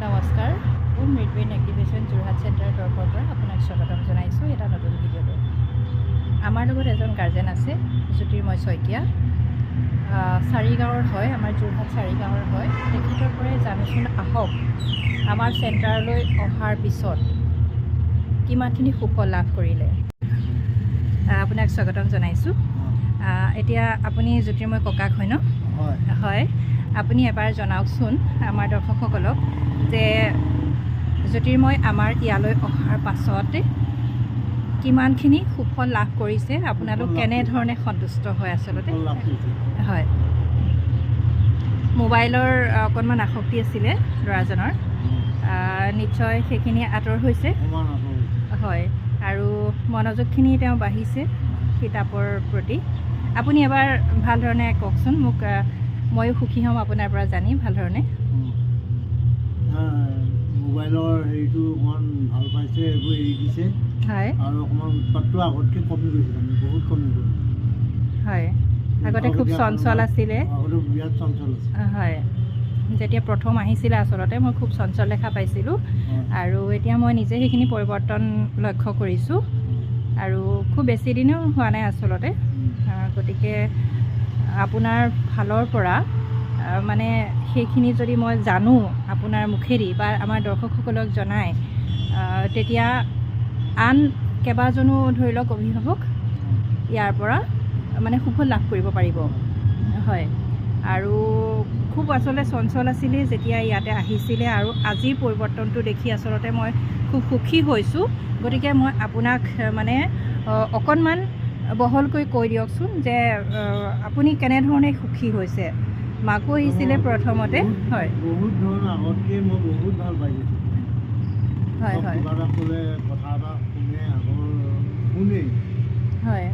নমস্কাৰ মোৰ midbrain activation Jorhat চেণ্টাৰৰ তৰফৰ পৰা আপোনাক স্বাগতম জনাইছোঁ এটা নতুন ভিডিঅ'লৈ। আমাৰ লগত এজন গাৰ্জেন আছে জ্যোতিৰ্ময় শইকীয়া, চাৰিগাঁৱৰ হয়, আমাৰ যোৰহাট চাৰিগাঁৱৰ হয়। তেখেতৰ পৰাই জানোচোন আহক আমাৰ চেণ্টাৰলৈ অহাৰ পিছত কিমানখিনি সুফল লাভ কৰিলে। আপোনাক স্বাগতম জনাইছোঁ। এতিয়া আপুনি জ্যোতিৰ্ময় ককাক হয় ন? হয়, আপুনি এবাৰ জনাওকচোন আমাৰ দৰ্শকসকলক যে জ্যোতিৰ্ময় আমাৰ ইয়ালৈ অহাৰ পাছতে কিমানখিনি সুফল লাভ কৰিছে, আপোনালোক কেনেধৰণে সন্তুষ্ট হয় আচলতে? হয়, মোবাইলৰ অকণমান আসক্তি আছিলে ল'ৰাজনৰ, নিশ্চয় সেইখিনি আঁতৰ হৈছে। হয়, আৰু মনোযোগখিনি তেওঁ বাঢ়িছে কিতাপৰ প্ৰতি। আপুনি এবাৰ ভাল ধৰণে কওকচোন মোক, ময়ো সুখী হ'ম আপোনাৰ পৰা জানি ভাল ধৰণে। মোবাইলৰ হেৰিটো অকণমান ভাল পাইছে, এইবোৰ এৰি দিছে। হয়, আৰু অকণমান উৎপাতটো আগতকৈ কমি গৈছে, মানে বহুত কমি গ'ল। হয়, আগতে খুব চঞ্চল আছিলে। আগতে বিৰাট চঞ্চল আছে। হয়, যেতিয়া প্ৰথম আহিছিলে আচলতে মই খুব চঞ্চল দেখা পাইছিলোঁ, আৰু এতিয়া মই নিজে সেইখিনি পৰিৱৰ্তন লক্ষ্য কৰিছোঁ, আৰু খুব বেছি দিনো হোৱা নাই আচলতে। গতিকে আপোনাৰ ফালৰ পৰা মানে সেইখিনি যদি মই জানো আপোনাৰ মুখেদি বা আমাৰ দৰ্শকসকলক জনাই, তেতিয়া আন কেইবাজনো ধৰি লওক অভিভাৱক ইয়াৰ পৰা মানে সুফল লাভ কৰিব পাৰিব। হয়, আৰু খুব আচলতে চঞ্চল আছিলে যেতিয়া ইয়াতে আহিছিলে, আৰু আজিৰ পৰিৱৰ্তনটো দেখি আচলতে মই খুব সুখী হৈছোঁ। গতিকে মই আপোনাক মানে অকণমান বহলকৈ কৈ দিয়কচোন যে আপুনি কেনেধৰণে সুখী হৈছে। মাকো আহিছিলে প্ৰথমতে। হয়, বহুত ধৰণৰ আগতকৈ মই বহুত ভাল পাইছোঁ। হয় হয়, কিবা এটা ক'লে কথা এটা শুনে, আগৰ শুনেই। হয়,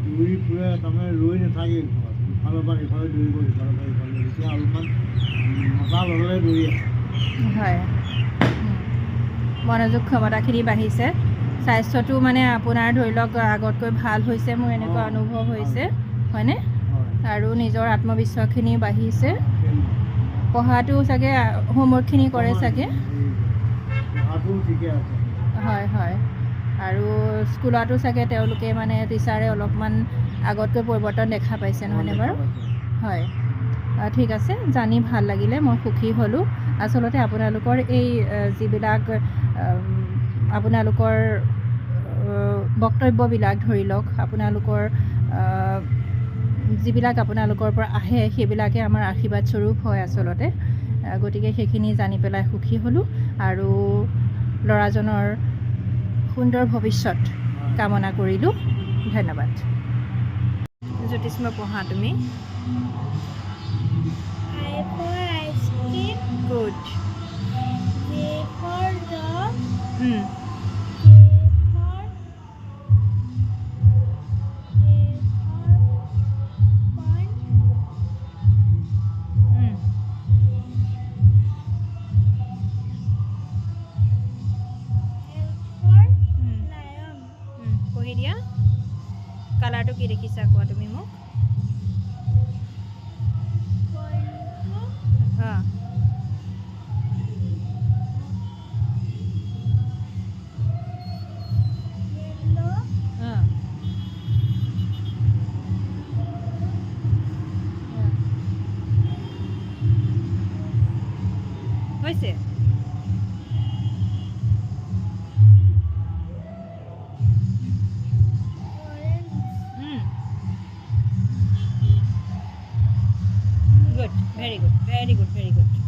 দৌৰি ফুৰে, তাৰমানে ৰৈ নাথাকে ঘৰত, ইফালৰ পৰা সিফালে দৌৰিব, সিফালৰ পৰা সিফালে। এতিয়া অলপমান মতা লগে দৌৰি আছে। হয়, মনোযোগ ক্ষমতাখিনি বাঢ়িছে, স্বাস্থ্যটো মানে আপোনাৰ ধৰি লওক আগতকৈ ভাল হৈছে, মোৰ এনেকুৱা অনুভৱ হৈছে, হয়নে? আৰু নিজৰ আত্মবিশ্বাসখিনি বাঢ়িছে। পঢ়াটো চাগে হোমৱৰ্কখিনি কৰে চাগে। হয় হয়, আৰু স্কুলতো চাগে তেওঁলোকে মানে টিচাৰে অলপমান আগতকৈ পৰিৱৰ্তন দেখা পাইছে, নহয়নে বাৰু? হয়, ঠিক আছে, জানি ভাল লাগিলে, মই সুখী হ'লোঁ। আচলতে আপোনালোকৰ এই যিবিলাক আপোনালোকৰ বক্তব্যবিলাক ধৰি লওক, আপোনালোকৰ যিবিলাক আপোনালোকৰ পৰা আহে সেইবিলাকে আমাৰ আশীৰ্বাদ স্বৰূপ হয় আচলতে। গতিকে সেইখিনি জানি পেলাই সুখী হ'লোঁ, আৰু ল'ৰাজনৰ সুন্দৰ ভৱিষ্যত কামনা কৰিলোঁ। ধন্যবাদ। জ্যোতিষ্ময় পঢ়া তুমি। গুড। পঢ়ি দিয়া। কালাৰটো কি দেখিছা কোৱা তুমি মোক। হৈছে good, very good, very good, very good.